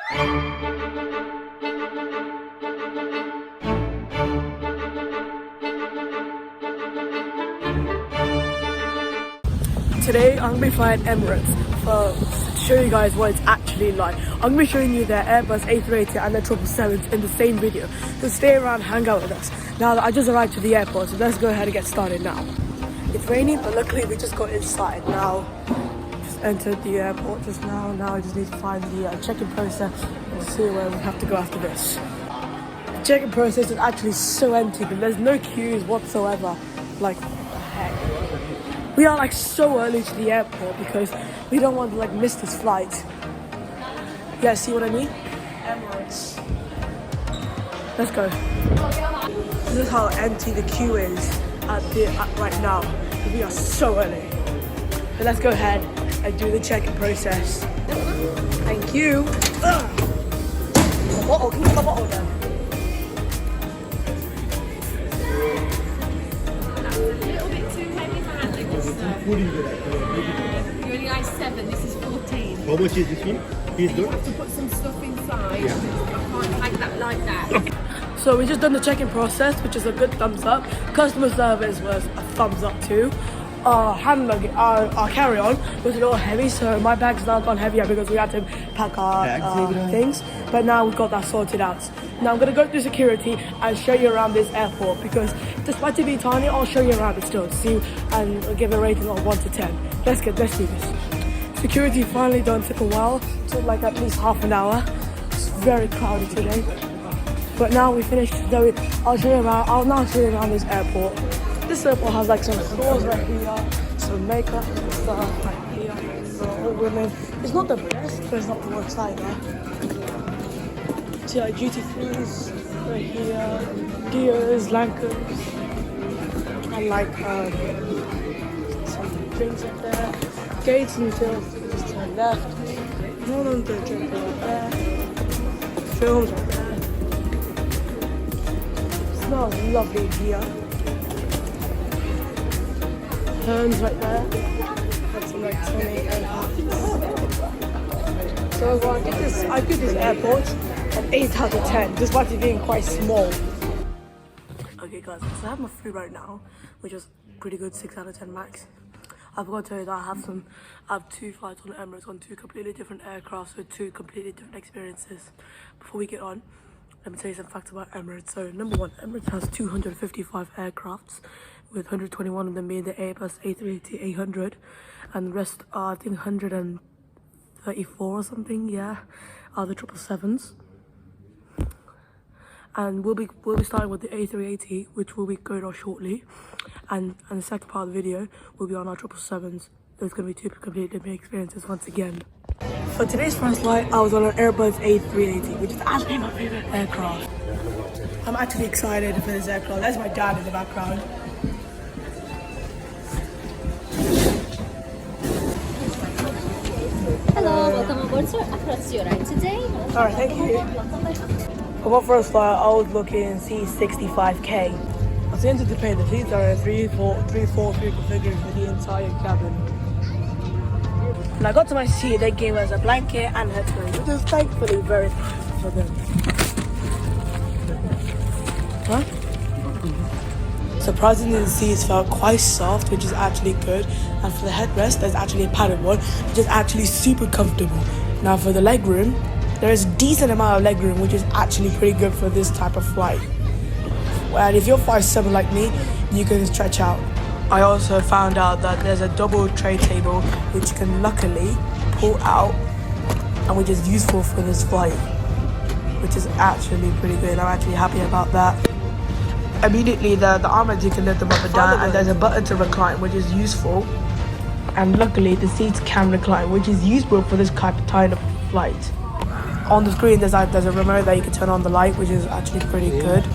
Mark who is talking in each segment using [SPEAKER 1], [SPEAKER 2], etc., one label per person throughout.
[SPEAKER 1] Today I'm going to be flying Emirates to show you guys what it's actually like. I'm going to be showing you their Airbus A380 and their 777s in the same video. So stay around, hang out with us. Now I just arrived to the airport, so let's go ahead and get started now. It's raining, but luckily we just got inside now. Just entered the airport just now. Now I just need to find the check-in process and see where we have to go after this. The check-in process is actually so empty, but there's no queues whatsoever. Like, what the heck? We are like so early to the airport because we don't want to like miss this flight. Yeah, see what I mean? Emirates. Let's go. This is how empty the queue is right now. We are so early. But let's go ahead and do the check-in process. Thank you. A bottle, can you get a bottle then?
[SPEAKER 2] You're only like 7, this is 14.
[SPEAKER 3] How much is this one? Please
[SPEAKER 2] You
[SPEAKER 3] do.
[SPEAKER 2] have to put some stuff inside. Yeah. I can't take that like that.
[SPEAKER 1] So we just done the check-in process, which is a good thumbs up. Customer service was a thumbs up too. Our hand luggage, our carry-on was a little heavy, so my bag's now gone heavier because we had to pack our things. But now we've got that sorted out. Now I'm gonna go through security and show you around this airport because despite it being tiny, I'll show you around it still to see and give a rating of 1 to 10. Let's do this. Security finally done, took a while. It took like at least half an hour. It's very crowded today. But now we finished. I'll now show you around this airport. This airport has like some stores right here, some makeup and stuff right here for all women. It's not the best, but it's not the worst either. See like duty frees right here, gears, Lancers, and like some drinks up there. Gates until just turn left. No one to drink right there. Films right there. It smells lovely here. Turns right there. That's some like 28 So I give this airport an 8 out of 10, despite it being quite small. Okay guys, so I have my food right now, which is pretty good, 6 out of 10 max. I forgot to tell you that I have 2 flights on Emirates on 2 completely different aircraft, so 2 completely different experiences. Before we get on, let me tell you some facts about Emirates. So number 1, Emirates has 255 aircrafts, with 121 of them being the Airbus A380-800, and the rest are I think 134 or something, yeah, are the 777s. And we'll be starting with the A380, which will be going on shortly, and the second part of the video will be on our 777s. There's going to be 2 completely different experiences once again. For today's first flight, I was on an Airbus A380, which is actually my favorite aircraft. I'm actually excited for this aircraft. There's my dad in the background.
[SPEAKER 4] Hello, welcome aboard, sir. Across your ride today.
[SPEAKER 1] Alright, thank you. For my first flight, I was looking C65K. I was going to pay the seats are 343 configured for the entire cabin. When I got to my seat, they gave us a blanket and headphones, which is thankfully very nice for them. Huh? Surprisingly, the seats felt quite soft, which is actually good. And for the headrest, there's actually a padded one, which is actually super comfortable. Now for the legroom, there is a decent amount of legroom, which is actually pretty good for this type of flight. And if you're 5'7" like me, you can stretch out. I also found out that there's a double tray table, which you can luckily pull out, and which is useful for this flight, which is actually pretty good. I'm actually happy about that. Immediately the armrest, you can lift them up and down, and there's a button to recline, which is useful. And luckily the seats can recline, which is useful for this kind of flight. On the screen there's a remote that you can turn on the light, which is actually pretty good.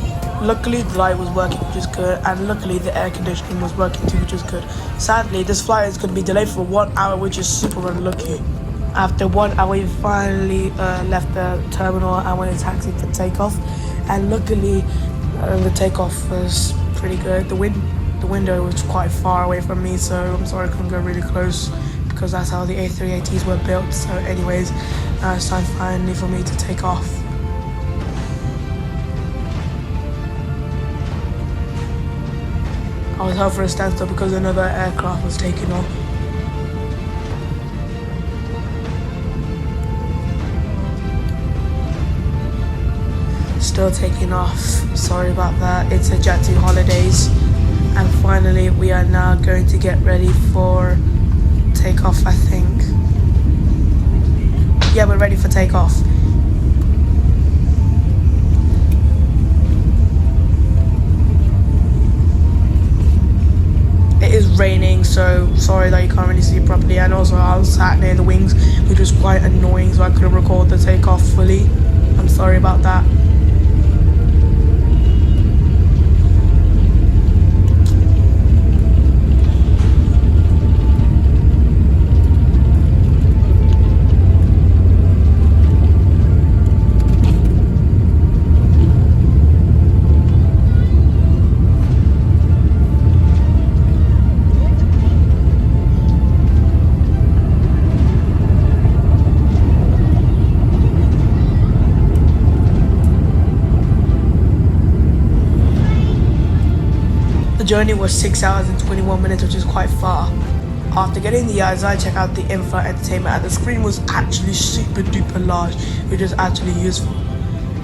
[SPEAKER 1] Luckily the light was working, which is good, and luckily the air conditioning was working too, which is good. Sadly, this flight is going to be delayed for 1 hour, which is super unlucky. After 1 hour, we finally left the terminal and went in taxi for takeoff, and luckily the takeoff was pretty good. The window was quite far away from me, so I'm sorry I couldn't go really close, because that's how the A380s were built. So anyways, now it's time finally for me to take off. I was held for a standstill because another aircraft was taking off. Still taking off, sorry about that. It's a Jet2 holidays. And finally we are now going to get ready for takeoff, I think. Yeah, we're ready for takeoff. It is raining, so sorry that you can't really see it properly, and also I was sat near the wings, which was quite annoying, so I couldn't record the takeoff fully. I'm sorry about that. The journey was 6 hours and 21 minutes, which is quite far. After getting the eyes, I checked out the in-flight entertainment, and the screen was actually super duper large, which is actually useful.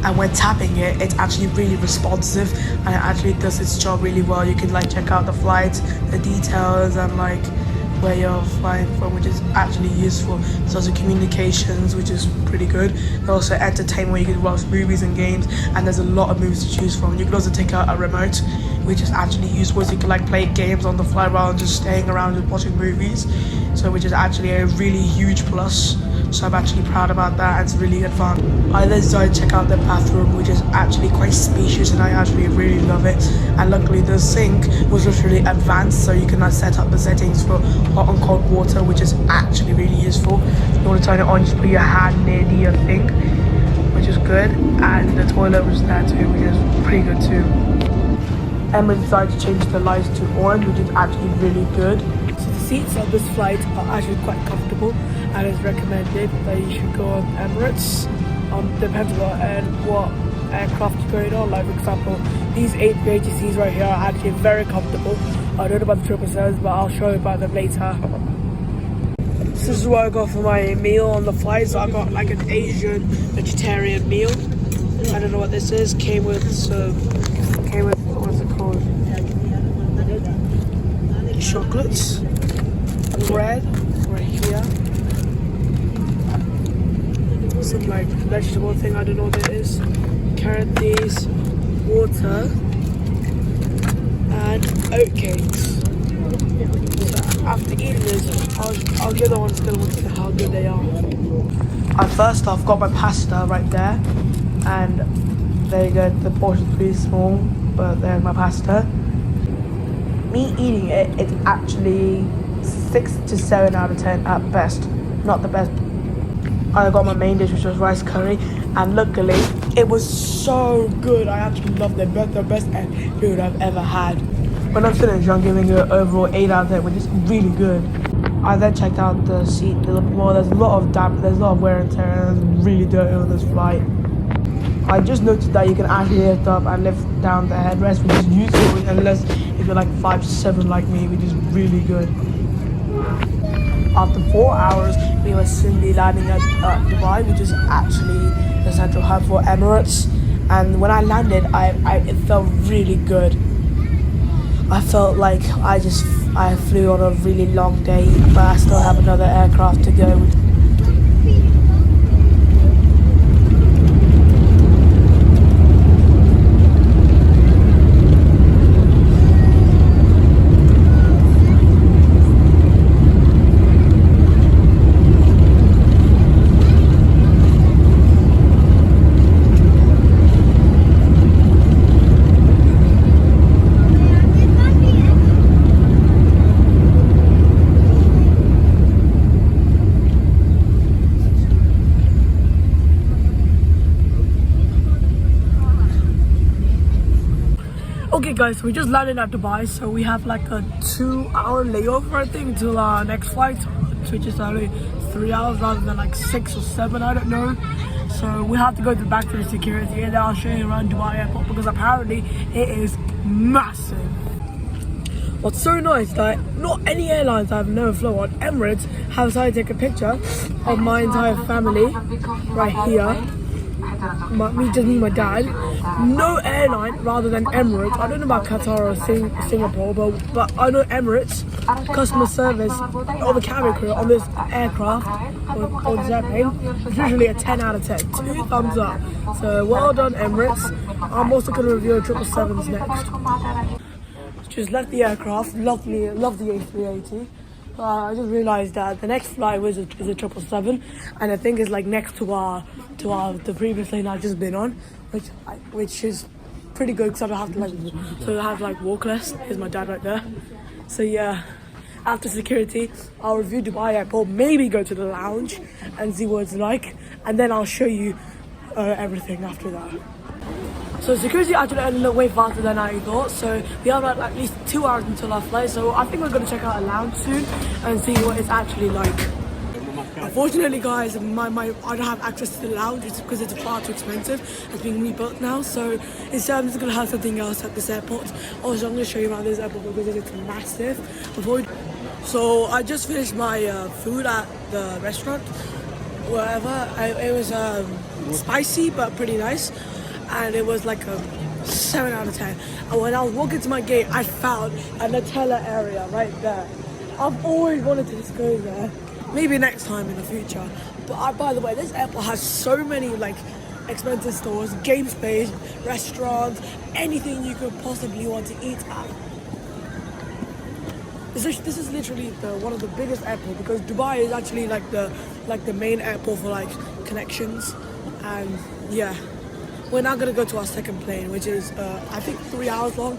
[SPEAKER 1] And when tapping it, it's actually really responsive, and it actually does its job really well. You can like check out the flights, the details, and like where you're flying from, which is actually useful. There's also communications, which is pretty good. There's also entertainment, where you can watch movies and games, and there's a lot of movies to choose from. You can also take out a remote, which is actually useful, so you can like play games on the fly rather than just staying around and watching movies. So which is actually a really huge plus. So I'm actually proud about that, and it's really good fun. I then decided to check out the bathroom, which is actually quite spacious, and I actually really love it. And luckily the sink was just really advanced, so you can set up the settings for hot and cold water, which is actually really useful. If you want to turn it on, just put your hand near the thing, which is good. And the toilet was there too, which is pretty good too. Emirates decided to change the lights to orange, which is actually really good. So the seats on this flight are actually quite comfortable, and it's recommended that you should go on Emirates. Depends what aircraft you're going on. Like for example, these A380s right here are actually very comfortable. I don't know about the 777s, but I'll show you about them later. This is what I got for my meal on the flight. So I got like an Asian vegetarian meal. I don't know what this is. Came with what's it called? Chocolates, bread right here, some like vegetable thing, I don't know what it is, carrot leaves, water, and oatcakes. So after eating this, I'll give the ones to see how good they are. I first off got my pasta right there, and there you go, the portion's pretty small, but there's my pasta. Me eating it, it's actually 6 to 7 out of 10 at best. Not the best. I got my main dish, which was rice curry, and luckily it was so good. I actually loved it. The best food I've ever had. When I'm finished, I'm giving it an overall 8 out of 10, which is really good. I then checked out the seat. Well, there's a lot of damp, there's a lot of wear and tear, and it's really dirty on this flight. I just noticed that you can actually lift up and lift down the headrest, which is useful unless if you're like 5'7" like me, which is really good. After 4 hours, we were simply landing at Dubai, which is actually the central hub for Emirates. And when I landed, it felt really good. I felt like I flew on a really long day, but I still have another aircraft to go. Okay guys, so we just landed at Dubai, so we have like a 2-hour layover I think until our next flight, which is only 3 hours rather than like 6 or 7, I don't know. So we have to go back to the security and then I'll show you around Dubai airport because apparently it is massive. What's so nice that not any airlines I've never flown on, Emirates, have decided to take a picture of my entire family right here. Just me and my dad. No airline rather than Emirates. I don't know about Qatar or Singapore, but I know Emirates customer service or the cabin crew on this aircraft or this airplane is usually a 10 out of 10. 2 thumbs up. So well done, Emirates. I'm also going to review the 777s next. Just left the aircraft. Love the A380. I just realised that the next flight is a 777, and I think it's like next to the previous plane I've just been on, which is pretty good because I don't have to walk less. Here's my dad right there. So yeah, after security, I'll review Dubai airport, maybe go to the lounge and see what it's like, and then I'll show you everything after that. So security actually ended up way faster than I thought, so we have at least 2 hours until our flight, so I think we're going to check out a lounge soon and see what it's actually like. Unfortunately guys, I don't have access to the lounge because it's far too expensive. It's being rebuilt now, so instead I'm just going to have something else at this airport. Also, I'm going to show you around this airport because it's massive. So I just finished my food at the restaurant, wherever. It was spicy but pretty nice. And it was like a 7 out of 10. And when I was walking to my gate, I found a Nutella area right there. I've always wanted to just go there. Maybe next time in the future. But by the way, this airport has so many like expensive stores, game space, restaurants, anything you could possibly want to eat at. This is literally one of the biggest airports because Dubai is actually like the main airport for like connections, and yeah. We're now gonna go to our second plane, which is I think 3 hours long.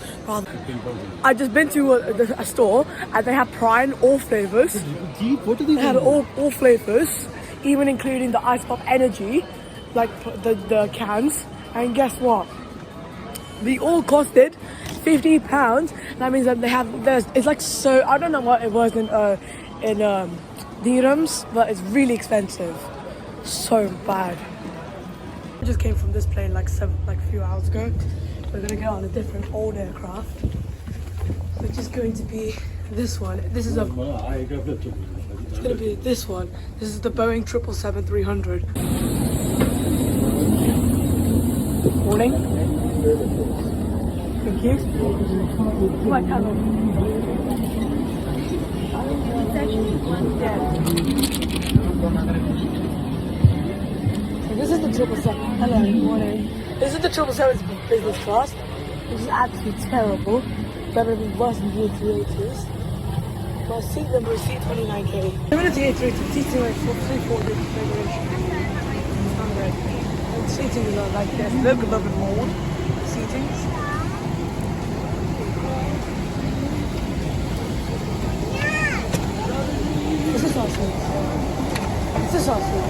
[SPEAKER 1] I just been to a store and they have Prime, all flavors.
[SPEAKER 3] What do they
[SPEAKER 1] have? All flavors, even including the Ice Pop Energy, like the cans. And guess what? They all costed £50. That means that they have it's like, so I don't know what it was in dirhams, but it's really expensive. So bad. I just came from this plane like a few hours ago. We're gonna get on a different old aircraft, which is going to be this one. It's gonna be this one. This is the Boeing 777-300. Morning. Thank you. What channel? This is the 777. Hello, good morning. This is the 777's business class, which is actually terrible. Better than worse than the A380s. My seat number is C29K. Emirates A380, C2940 regulation. Standard. And seatings are like this. Look a little bit more. Seatings. This is awesome. This is awesome.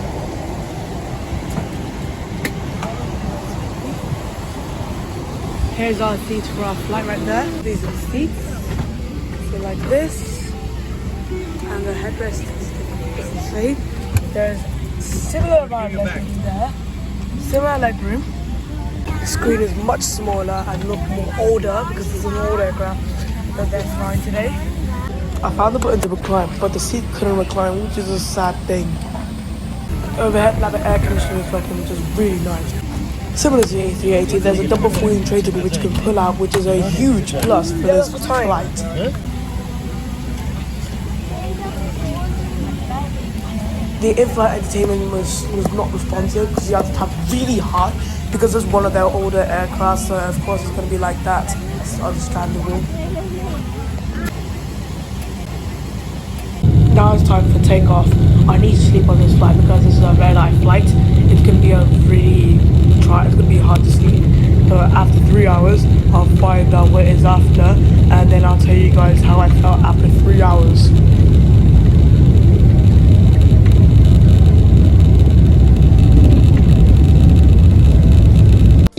[SPEAKER 1] Here's our seats for our flight right there. These are the seats. So like this. And the headrest is the same. There's similar amount of legroom there. Similar legroom. The screen is much smaller and look more older because it's an old aircraft that they're flying today. I found the button to recline, but the seat couldn't recline, which is a sad thing. Overhead like the air conditioning is working, which is really nice. Similar to the A380, there's a double folding tray table which you can pull out, which is a huge plus for this flight. The in-flight entertainment was not responsive because you have to tap really hard because it's one of their older aircraft, so of course it's going to be like that. It's understandable. Now it's time for takeoff. I need to sleep on this flight because this is a red eye flight. It's going to be it's going to be hard to sleep. So after 3 hours, I'll find out what it is after, and then I'll tell you guys how I felt after 3 hours.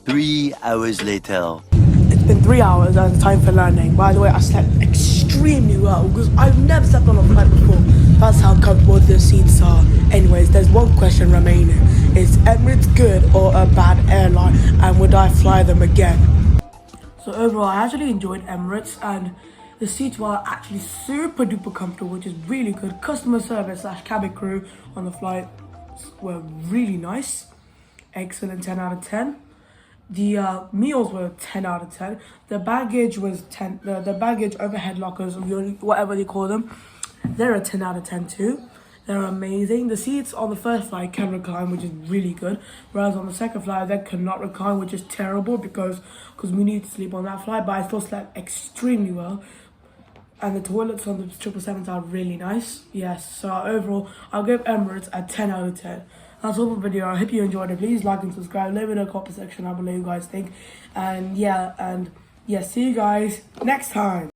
[SPEAKER 5] Three hours later.
[SPEAKER 1] It's been 3 hours and it's time for landing. By the way, I slept extremely well because I've never slept on a flight before. That's how comfortable the seats are. Anyways, there's one question remaining. Is Emirates good or a bad airline, and would I fly them again? So overall, I actually enjoyed Emirates, and the seats were actually super duper comfortable, which is really good. Customer service / cabin crew on the flight were really nice. Excellent, 10 out of 10. The meals were 10 out of 10. The baggage was 10. The baggage overhead lockers, whatever they call them, they're a 10 out of 10 too. They're amazing. The seats on the first flight can recline, which is really good. Whereas on the second flight, they cannot recline, which is terrible because we need to sleep on that flight. But I still slept extremely well. And the toilets on the 777s are really nice. Yes, so overall, I'll give Emirates a 10 out of 10. That's all for the video. I hope you enjoyed it. Please like and subscribe. Leave it in the comment section down below what you guys think. And yeah, see you guys next time.